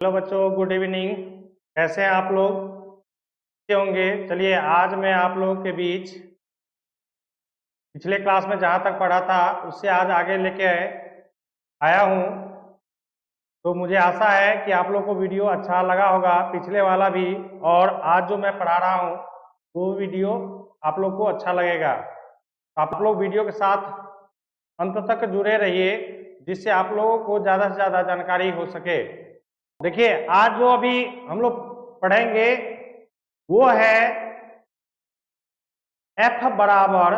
Hello बच्चों, good evening. कैसे हैं आप लोग? अच्छे होंगे। चलिए, आज मैं आप लोगों के बीच पिछले क्लास में जहाँ तक पढ़ा था उससे आज आगे लेके आया हूँ। तो मुझे आशा है कि आप लोग को वीडियो अच्छा लगा होगा, पिछले वाला भी, और आज जो मैं पढ़ा रहा हूँ वो वीडियो आप लोग को अच्छा लगेगा। आप लोग वीडियो के साथ अंत तक जुड़े रहिए, जिससे आप लोगों को ज़्यादा से ज़्यादा जानकारी हो सके। देखिए, आज जो अभी हम लोग पढ़ेंगे वो है F बराबर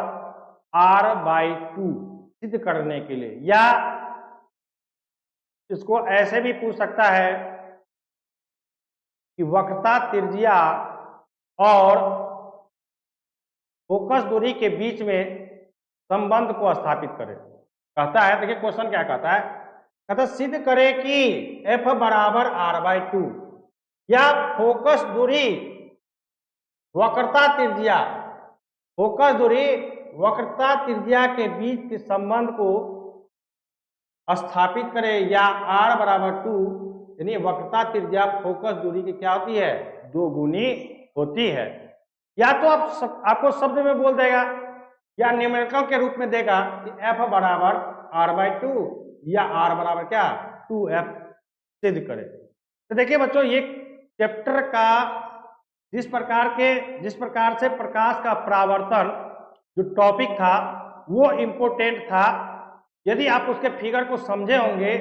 R/2 सिद्ध करने के लिए, या इसको ऐसे भी पूछ सकता है कि वक्रता त्रिज्या और फोकस दूरी के बीच में संबंध को स्थापित करें। कहता है, देखिए क्वेश्चन क्या कहता है। कहता सिद्ध करे कि F बराबर R/2 या फोकस दूरी वक्रता त्रिज्या के बीच के संबंध को स्थापित करें, या R बराबर 2 यानी वक्रता त्रिज्या फोकस दूरी की क्या होती है, 2 गुनी होती है। या तो आपको शब्द में बोल देगा या न्यूमेरिकल के रूप में देगा कि F बराबर R/2 या R बराबर क्या 2F सिद्ध करें। तो देखिए बच्चों, ये चैप्टर का जिस प्रकार से प्रकाश का परावर्तन जो टॉपिक था वो इम्पोर्टेंट था। यदि आप उसके फिगर को समझे होंगे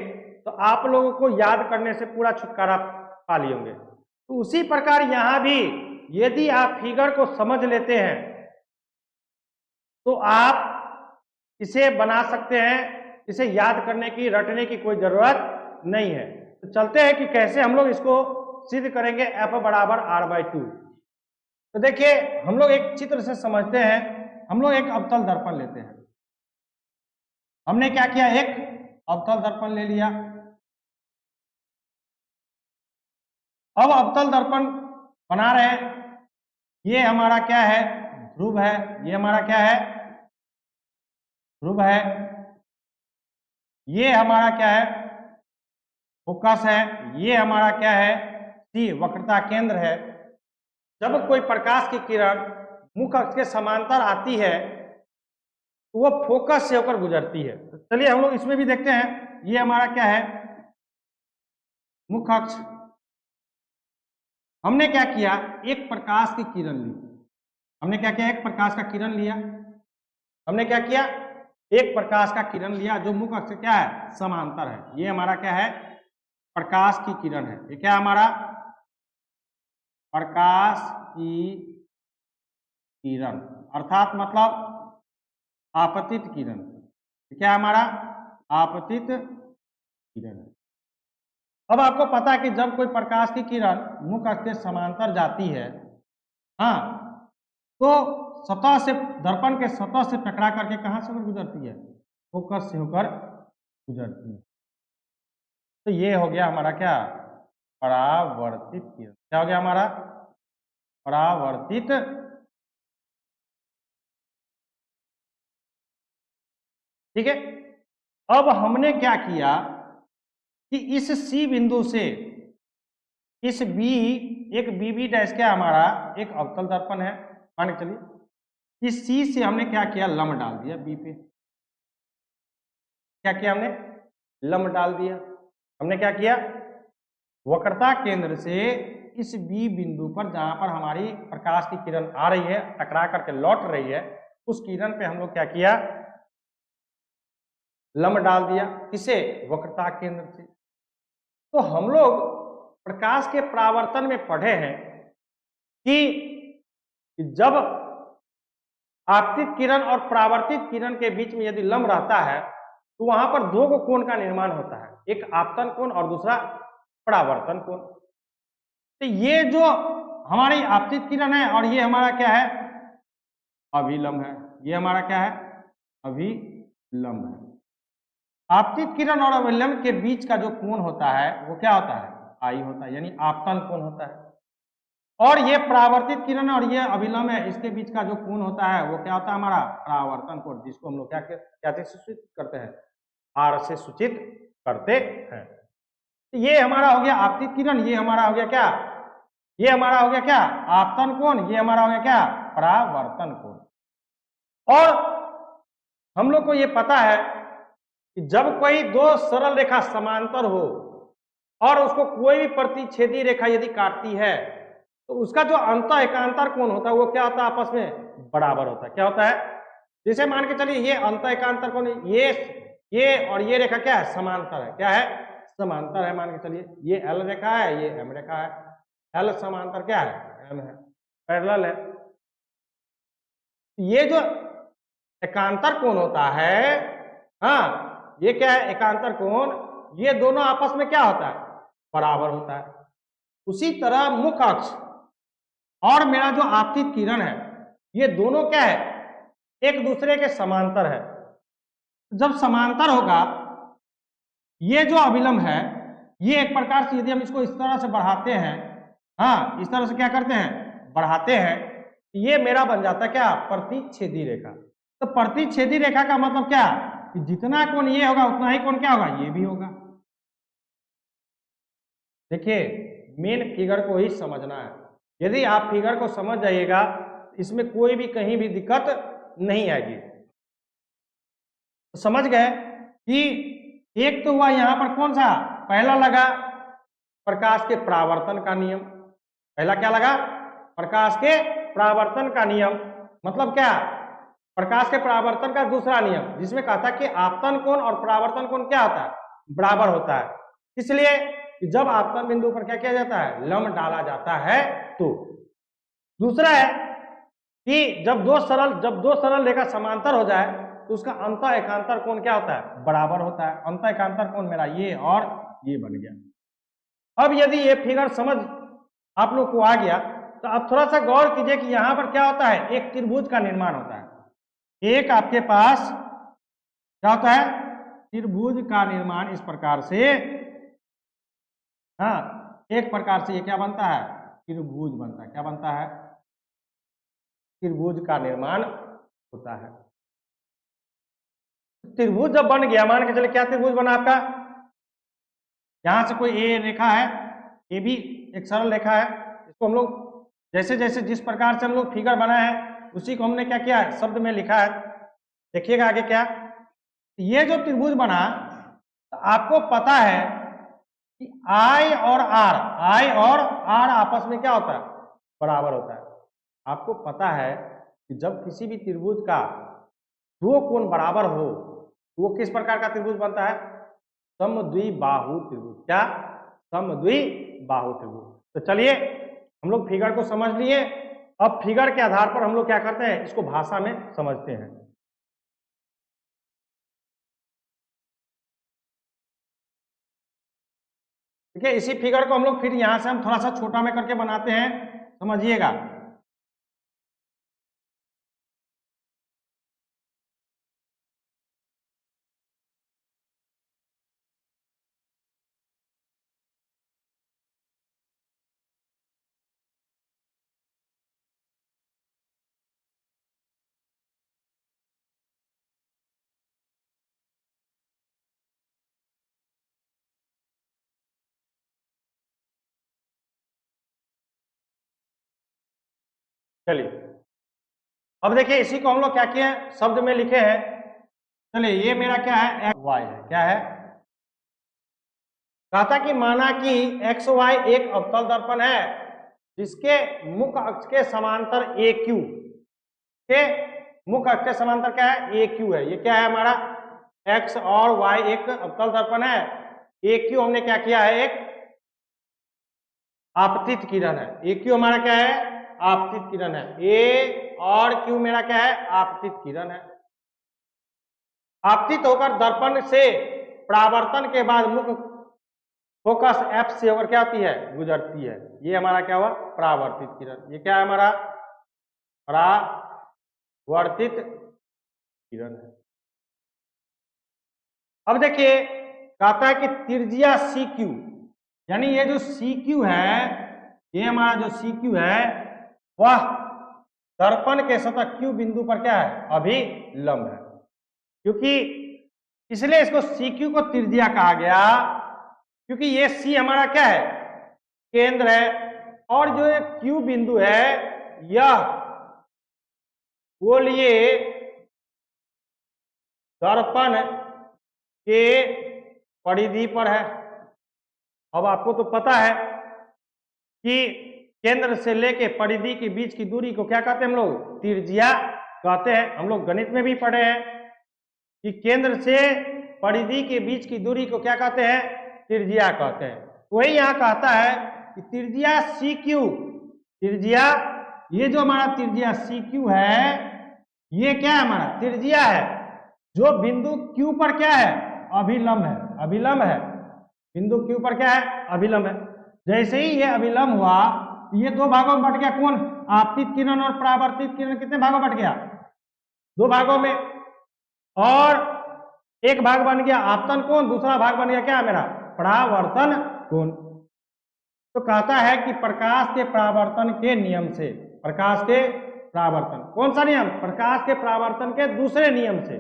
तो आप लोगों को याद करने से पूरा छुटकारा पा लिए होंगे। तो उसी प्रकार यहाँ भी यदि आप फिगर को समझ लेते हैं तो आप इसे बना सकते हैं। इसे याद करने की, रटने की कोई जरूरत नहीं है। तो चलते हैं कि कैसे हम लोग इसको सिद्ध करेंगे F बराबर R/2। तो देखिए, हम लोग एक चित्र से समझते हैं। हम लोग एक अवतल दर्पण लेते हैं। हमने क्या किया, एक अवतल दर्पण ले लिया। अब अवतल दर्पण बना रहे हैं। ये हमारा क्या है, ध्रुव है। ये हमारा क्या है, ध्रुव है। ये हमारा क्या है, फोकस है। ये हमारा क्या है, C वक्रता केंद्र है। जब कोई प्रकाश की किरण मुख्य अक्ष के समांतर आती है तो वो फोकस से होकर गुजरती है। तो चलिए हम लोग इसमें भी देखते हैं। ये हमारा क्या है, मुख्य अक्ष। हमने क्या किया, एक प्रकाश की किरण ली। हमने क्या किया, एक प्रकाश का किरण लिया। हमने क्या किया, एक प्रकाश का किरण लिया जो मुख्य अक्ष से क्या है, समांतर है। ये हमारा क्या है, प्रकाश की किरण है। ये क्या हमारा, प्रकाश की किरण, अर्थात मतलब आपतित किरण। क्या हमारा, आपतित किरण है। अब आपको पता है कि जब कोई प्रकाश की किरण मुख्य अक्ष के समांतर जाती है, हाँ, तो सतह से, दर्पण के सतह से टकरा करके कहां से होकर गुजरती है, फोकस से होकर गुजरती है। तो ये हो गया हमारा क्या, परावर्तित किरण। क्या हो गया हमारा, परावर्तित। ठीक है। अब हमने क्या किया कि इस C बिंदु से इस B, एक BB डैश क्या हमारा एक अवतल दर्पण है, मान के चलिए। इस C से हमने क्या किया, लंब डाल दिया B पे। क्या किया हमने, लंब डाल दिया। हमने क्या किया, वक्रता केंद्र से इस B बिंदु पर जहां पर हमारी प्रकाश की किरण आ रही है, टकरा करके लौट रही है, उस किरण पे हम लोग क्या किया, लंब डाल दिया। किसे, वक्रता केंद्र से। तो हम लोग प्रकाश के परावर्तन में पढ़े हैं कि जब आपतित किरण और परावर्तित किरण के बीच में यदि लंब रहता है तो वहां पर दो कोण का निर्माण होता है, एक आपतन कोण और दूसरा परावर्तन कोण। तो ये जो हमारी आपतित किरण है और ये हमारा क्या है, अभिलंब है। ये हमारा क्या है, अभिलंब है। आपतित किरण और अभिलंब के बीच का जो कोण होता है वो क्या होता है, आई होता है, यानी आपतन कोण होता है। और ये परावर्तित किरण और ये अभिलंब है, इसके बीच का जो कोण होता है वो क्या होता है, हमारा परावर्तन कोण, जिसको हम लोग क्या से सूचित करते हैं, आर से सूचित करते हैं। तो ये हमारा हो गया आपतित किरण, ये हमारा हो गया क्या, ये हमारा हो गया क्या आपतन कोण, ये हमारा हो गया क्या परावर्तन कोण। और हम लोग को ये पता है कि जब कोई दो सरल रेखा समांतर हो और उसको कोई भी प्रतिच्छेदी रेखा यदि काटती है तो उसका जो अंत एकांतर कोण होता है वो क्या होता है, आपस में बराबर होता है। क्या होता है, जैसे मान के चलिए ये अंत एकांतर कोण, ये और ये रेखा क्या है, समांतर है। क्या है, समांतर है। मान के चलिए ये एल रेखा है, ये एम रेखा है, एल समांतर क्या है, एम है, पैरेलल है। ये जो एकांतर कोण होता है, हाँ ये क्या है एकांतर कोण, ये दोनों आपस में क्या होता है, बराबर होता है। उसी तरह मुख्य अक्ष और मेरा जो आपतित किरण है ये दोनों क्या है, एक दूसरे के समांतर है। जब समांतर होगा ये जो अभिलंब है ये एक प्रकार से यदि हम इसको इस तरह से बढ़ाते हैं, हाँ इस तरह से क्या करते हैं, बढ़ाते हैं, ये मेरा बन जाता है क्या, प्रतिच्छेदी रेखा। तो प्रतिच्छेदी रेखा का मतलब क्या, कि जितना कोण ये होगा उतना ही कोण क्या होगा, ये भी होगा। देखिए मेन फिगर को ही समझना है। यदि आप फिगर को समझ जाइएगा इसमें कोई भी कहीं भी दिक्कत नहीं आएगी। तो समझ गए कि एक तो हुआ यहां पर कौन सा, पहला लगा प्रकाश के परावर्तन का नियम। पहला क्या लगा, प्रकाश के परावर्तन का नियम। मतलब क्या, प्रकाश के परावर्तन का दूसरा नियम जिसमें कहता है कि आपतन कोण और परावर्तन कोण क्या होता है, बराबर होता है। इसलिए जब आपतन बिंदु पर क्या किया जाता है, लंब डाला जाता है। तो दूसरा है कि जब दो सरल रेखा समांतर हो जाए तो उसका अंत एकांतर कोण क्या होता है, बराबर होता है। अंत एकांतर कोण मेरा ये और ये बन गया। अब यदि ये फिगर समझ आप लोग को आ गया तो अब थोड़ा सा गौर कीजिए कि यहां पर क्या होता है, एक त्रिभुज का निर्माण होता है। एक आपके पास क्या होता है, त्रिभुज का निर्माण इस प्रकार से, हाँ एक प्रकार से ये क्या बनता है, त्रिभुज बनता है। क्या बनता है, त्रिभुज का निर्माण होता है। त्रिभुज जब बन गया, मान के चले क्या त्रिभुज बना आपका, यहां से कोई ए रेखा है, ए भी एक सरल रेखा है। इसको हम लोग जैसे जैसे जिस प्रकार से हम लोग फिगर बनाए हैं उसी को हमने क्या किया है, शब्द में लिखा है। देखिएगा आगे क्या, ये जो त्रिभुज बना तो आपको पता है कि आई और आर आपस में क्या होता है, बराबर होता है। आपको पता है कि जब किसी भी त्रिभुज का दो कोण बराबर हो तो वो किस प्रकार का त्रिभुज बनता है, समद्विबाहु त्रिभुज। क्या, समद्विबाहु त्रिभुज। तो चलिए हम लोग फिगर को समझ लिए। अब फिगर के आधार पर हम लोग क्या करते हैं, इसको भाषा में समझते हैं। ठीक है, इसी फिगर को हम लोग फिर यहां से हम थोड़ा सा छोटा में करके बनाते हैं, समझिएगा। चलिए अब देखिए इसी को हम लोग क्या किए हैं, शब्द में लिखे हैं। चलिए ये मेरा क्या है, एक्स वाई है। क्या है, कहता कि माना कि एक्स वाई एक अवतल दर्पण है जिसके मुख्य अक्ष के समांतर ए क्यू के मुख्य अक्ष के समांतर क्या है, ए क्यू है। ये क्या है हमारा, एक्स और वाई एक अवतल दर्पण है। ए क्यू हमने क्या किया है, एक आपतित किरण है। ए क्यू हमारा क्या है, आपतित किरण है। ए और क्यू मेरा क्या है, आपतित किरण है। आपतित होकर दर्पण से परावर्तन के बाद मुख्य फोकस एफ से होकर क्या होती है, गुजरती है। ये हमारा क्या हुआ, परावर्तित किरण। ये क्या है हमारा, परावर्तित किरण है। अब देखिए कहता है कि त्रिज्या सी क्यू, यानी ये जो सी क्यू है, ये हमारा जो सी क्यू है वह दर्पण के सतह क्यू बिंदु पर क्या है, अभिलंब है। क्योंकि इसलिए इसको सी क्यू को त्रिज्या कहा गया, क्योंकि ये सी हमारा क्या है, केंद्र है, और जो ये क्यू बिंदु है यह गोलीय दर्पण के परिधि पर है। अब आपको तो पता है कि केंद्र से लेके परिधि के बीच की दूरी को क्या कहते हैं हम लोग, त्रिज्या कहते हैं। हम लोग गणित में भी पढ़े हैं कि केंद्र से परिधि के बीच की दूरी को क्या कहते हैं, त्रिज्या कहते हैं। वही यहाँ कहता है कि त्रिज्या सी क्यू, त्रिज्या ये जो हमारा त्रिज्या सी क्यू है ये क्या है, हमारा त्रिज्या है जो बिंदु क्यू पर क्या है, अभिलंब है, अभिलंब है। बिंदु क्यू पर क्या है, अभिलंब है। जैसे ही ये अभिलंब हुआ ये दो भागों में बट गया, कौन, आपतित किरण और परावर्तित किरण कितने भागों में बट गया, दो भागों में, और एक भाग बन गया आपतन कोण, दूसरा भाग बन गया क्या मेरा, परावर्तन कोण। तो कहता है कि प्रकाश के परावर्तन के नियम से, प्रकाश के परावर्तन, कौन सा नियम, प्रकाश के परावर्तन के दूसरे नियम से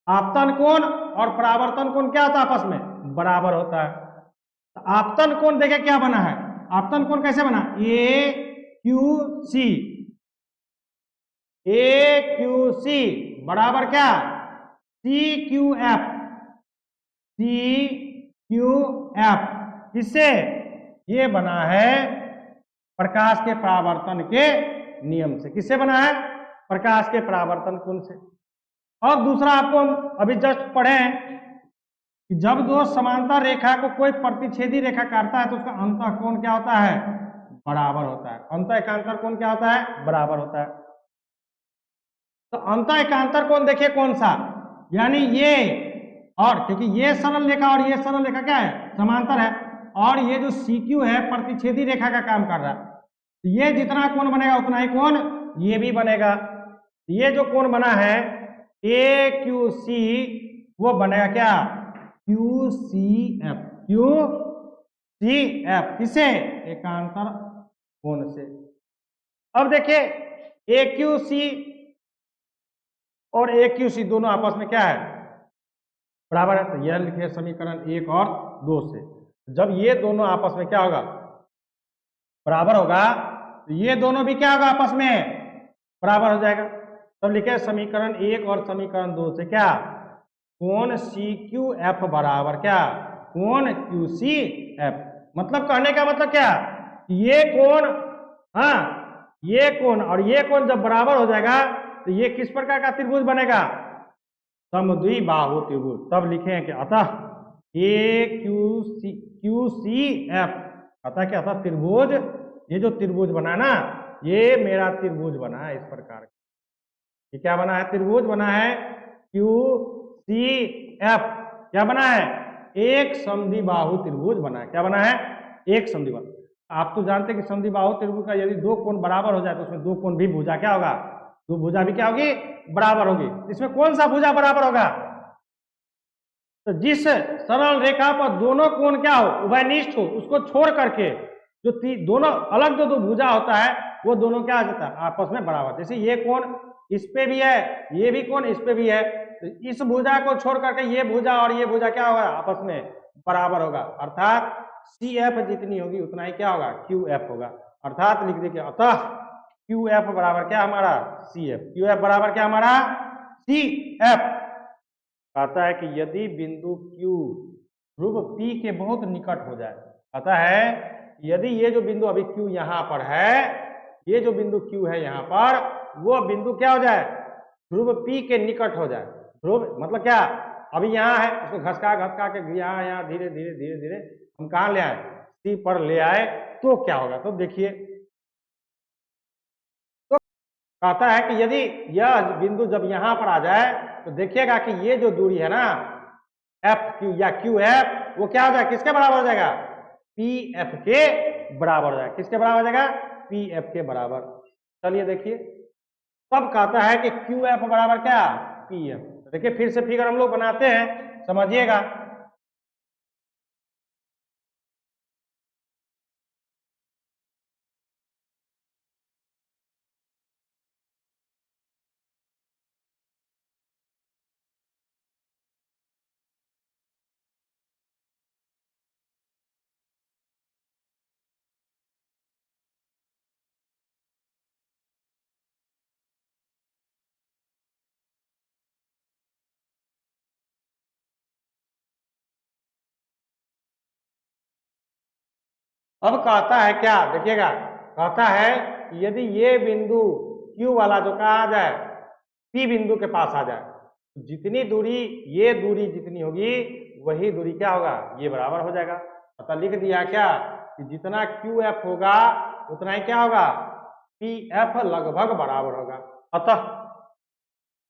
आपतन कोण और परावर्तन कोण क्या होता है, आपस में बराबर होता है। तो आपतन कोण देखे क्या बना है, आपतन कोण कैसे बना, ए क्यू सी, ए क्यू सी बराबर क्या, C Q F, C Q F, किससे, ये बना है प्रकाश के परावर्तन के नियम से। किससे बना है, प्रकाश के परावर्तन कोण से। और दूसरा आपको हम अभी जस्ट पढ़े कि जब दो समांतर रेखा को कोई प्रतिच्छेदी रेखा काटता है तो उसका अंतः कोण क्या होता है, बराबर होता है। अंतः एकांतर कोण क्या होता है, बराबर होता है। तो अंतः एकांतर कोण देखिए कौन सा, यानी ये, और क्योंकि ये सरल रेखा और ये सरल रेखा क्या है, समांतर है, और ये जो सी क्यू है प्रतिच्छेदी रेखा का काम कर रहा है। तो ये जितना कोण बनेगा उतना ही कोण ये भी बनेगा। ये जो कोण बना है ए क्यू सी वो बनेगा क्या, Q C F, Q C F, किसे, एकांतर कोण से। अब देखिए ए क्यू सी और ए क्यू सी दोनों आपस में क्या है, बराबर है। तो यह लिखे समीकरण 1 और 2 से। जब ये दोनों आपस में क्या होगा, बराबर होगा, तो ये दोनों भी क्या होगा, आपस में बराबर हो जाएगा। तब लिखे समीकरण 1 और समीकरण 2 से क्या, कोण सी क्यू एफ बराबर क्या, कोण क्यू सी एफ। मतलब कहने का मतलब क्या, ये कोण, हाँ ये कोण और ये कोण जब बराबर हो जाएगा तो ये किस प्रकार का त्रिभुज बनेगा, समद्विबाहु त्रिभुज। तब लिखें कि अतः ए क्यू सी एफ, अतः क्या, अतः त्रिभुज, ये जो त्रिभुज बना ना ये मेरा त्रिभुज बना है इस प्रकार। ये क्या बना है, त्रिभुज बना है क्यू सी एफ, क्या बना है, एक समद्विबाहु त्रिभुज बना है। क्या बना है, एक समद्विबाहु। आप तो जानते हैं कि समद्विबाहु त्रिभुज का यदि दो कोण बराबर हो जाए तो उसमें दो कोण भी भुजा क्या होगा, दो भुजा भी क्या होगी, बराबर होगी। इसमें कौन सा भुजा बराबर होगा, तो जिस सरल रेखा पर दोनों कोण क्या हो, उभयनिष्ठ हो, उसको छोड़ करके जो दोनों अलग जो दो भुजा होता है वो दोनों क्या आ जाता है, आपस में बराबर। जैसे ये कोण इस पे भी है, ये भी कोण इस पे भी है, तो इस भुजा को छोड़ करके ये भुजा और ये भुजा क्या होगा, आपस में बराबर होगा। अर्थात सी एफ जितनी होगी उतना ही क्या होगा, क्यू एफ होगा। अर्थात लिख देखिए अतः क्यू एफ बराबर क्या हमारा, सी एफ, क्यू एफ बराबर क्या हमारा, सी एफ। कहता है कि यदि बिंदु Q ध्रुव P के बहुत निकट हो जाए, कहता है यदि ये जो बिंदु अभी Q यहाँ पर है, ये जो बिंदु Q है यहाँ पर, वो बिंदु क्या हो जाए, ध्रुव P के निकट हो जाए। ध्रुव मतलब क्या, अभी यहाँ है, उसको घसका घसका के यहाँ यहाँ धीरे धीरे धीरे धीरे हम कहाँ ले आए, C पर ले आए, तो क्या होगा। तो देखिए तो कहता है कि यदि यह बिंदु जब यहाँ पर आ जाए तो देखिएगा कि ये जो दूरी है ना एफ क्यू या क्यू एफ, वो क्या हो जाएगा, किसके बराबर हो जाएगा, पी एफ के बराबर हो जाएगा। किसके बराबर हो जाएगा, पी एफ के बराबर। चलिए देखिए, तब कहता है कि क्यू एफ बराबर क्या, पी एफ। देखिए फिर से फिगर हम लोग बनाते हैं, समझिएगा। अब कहता है क्या, देखिएगा, कहता है कि यदि ये बिंदु Q वाला जो कहा जाए P बिंदु के पास आ जाए, जितनी दूरी, ये दूरी जितनी होगी वही दूरी क्या होगा, ये बराबर हो जाएगा। अतः लिख दिया क्या कि जितना QF होगा उतना ही क्या होगा, PF लगभग बराबर होगा। अतः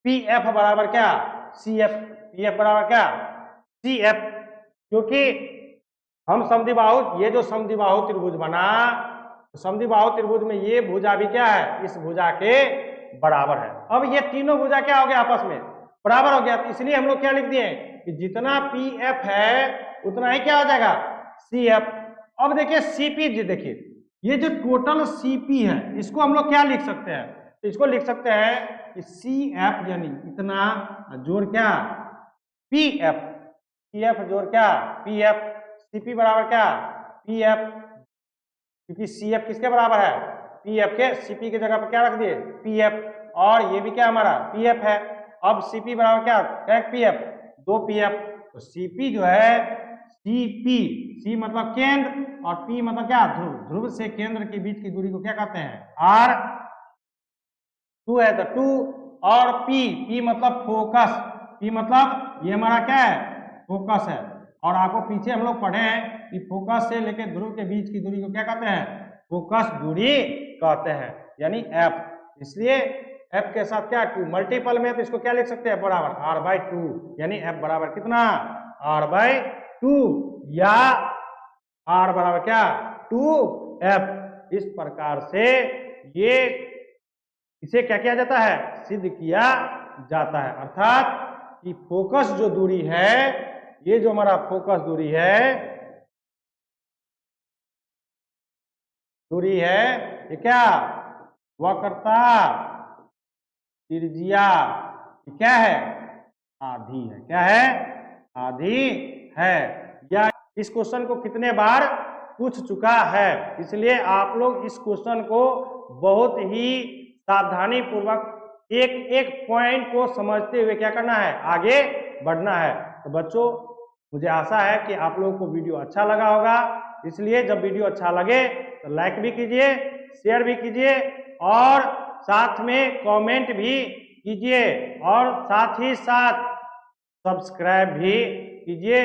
PF बराबर क्या, CF, PF बराबर क्या, CF, क्योंकि हम समद्विबाहु, ये जो समद्विबाहु त्रिभुज बना, तो समद्विबाहु त्रिभुज में ये भुजा भी क्या है, इस भुजा के बराबर है। अब ये तीनों भुजा क्या हो गया, आपस में बराबर हो गया, तो इसलिए हम लोग क्या लिख दिए कि जितना PF है उतना ही क्या हो जाएगा, CF। अब देखिए CP जी, देखिए ये जो टोटल CP है इसको हम लोग क्या लिख सकते हैं, तो इसको लिख सकते हैं कि CF यानी इतना जोड़ क्या PF, CF जोड़ क्या PF, CP बराबर क्या PF, क्योंकि CF किसके बराबर है, PF के, CP की जगह पर क्या रख दिए PF, और ये भी क्या हमारा PF है। अब CP बराबर क्या है, PF, 2PF, तो CP जो है CP, C मतलब केंद्र और P मतलब क्या ध्रुव, ध्रुव से केंद्र के बीच की दूरी को क्या कहते हैं R, 2 है तो 2, और P मतलब फोकस, P मतलब ये हमारा क्या है फोकस है, और आपको पीछे हम लोग पढ़े हैं कि फोकस से लेकर ध्रुव के बीच की दूरी को क्या कहते हैं, फोकस दूरी कहते हैं, यानी F। इसलिए F के साथ क्या 2 मल्टीपल में, तो इसको क्या लिख सकते हैं बराबर R/2, यानी F बराबर कितना R/2, या R बराबर क्या 2F। इस प्रकार से ये इसे क्या किया जाता है, सिद्ध किया जाता है, अर्थात कि फोकस जो दूरी है, ये जो हमारा फोकस दूरी है ये क्या वक्रता त्रिज्या क्या है, आधी है, क्या है आधी है। या इस क्वेश्चन को कितने बार पूछ चुका है, इसलिए आप लोग इस क्वेश्चन को बहुत ही सावधानी पूर्वक एक एक पॉइंट को समझते हुए क्या करना है, आगे बढ़ना है। तो बच्चों, मुझे आशा है कि आप लोगों को वीडियो अच्छा लगा होगा, इसलिए जब वीडियो अच्छा लगे तो लाइक भी कीजिए, शेयर भी कीजिए, और साथ में कमेंट भी कीजिए, और साथ ही साथ सब्सक्राइब भी कीजिए।